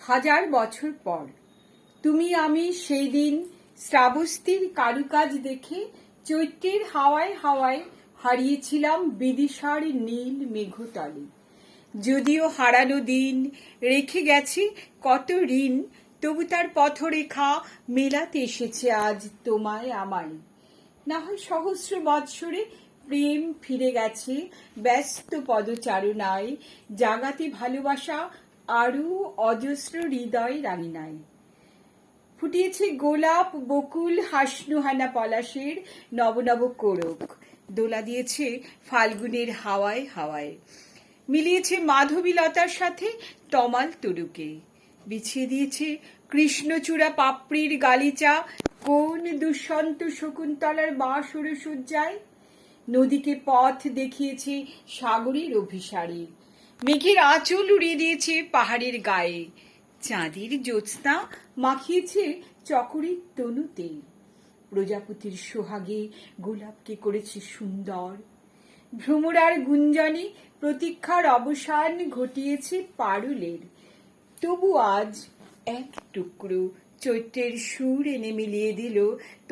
হাজার বছর পর তুমি আমি সেই দিন শ্রাবস্তীর কারুকাজ দেখে চৈত্রের হাওয়ায় হাওয়ায় হারিয়েছিলাম বিদিশার নীল মেঘতলে। যদিও হারানো দিন রেখে গেছে কত ঋণ, তবু তার পথরেখা মেলাতে এসেছে আজ তোমায় আমায়। না হয় সহস্র বৎসরে প্রেম ফিরে গেছে ব্যস্ত পদচারণায়, জাগাতে ভালোবাসা আরও অজস্র হৃদয় রাঙিনায়। ফুটিয়েছে গোলাপ বকুল হাসনুহানা পলাশের নব নব কোরক, দোলা দিয়েছে ফাল্গুনের হাওয়ায় হাওয়ায়, মিলিয়েছে মাধবীলতার সাথে তমাল তরুকে, বিছিয়ে দিয়েছে কৃষ্ণচূড়া পাপড়ির গালিচা কোন দুষ্যন্ত শকুন্তলার বাঁশর সজ্জায়। নদীকে পথ দেখিয়েছে সাগরের অভিসারে, মেঘের আঁচল উড়িয়ে দিয়েছে পাহাড়ের গায়ে, চাঁদের জ্যোৎস্না মাখিয়েছে চকরির তনুতে, প্রজাপতির সোহাগে গোলাপকে করেছে সুন্দর, ভ্রমরার গুঞ্জনে প্রতীক্ষার অবসান ঘটিয়েছে পারুলের। তবু আজ এক টুকরো চৈত্রের সুর এনে মিলিয়ে দিল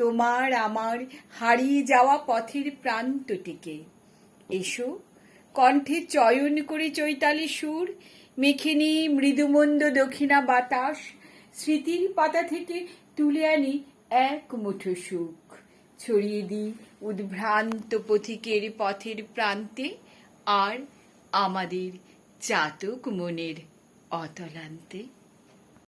তোমার আমার হারিয়ে যাওয়া পথের প্রান্তটিকে। এসো কণ্ঠে চয়ন করে চৈতালি সুর, মেখে নিই মৃদুমন্দ দক্ষিণা বাতাস, স্মৃতির পাতা থেকে তুলে আনি এক মুঠো সুখ, ছড়িয়ে দিই উদ্ভ্রান্ত পথিকের পথের প্রান্তে আর আমাদের চাতক মনের অতলান্তে।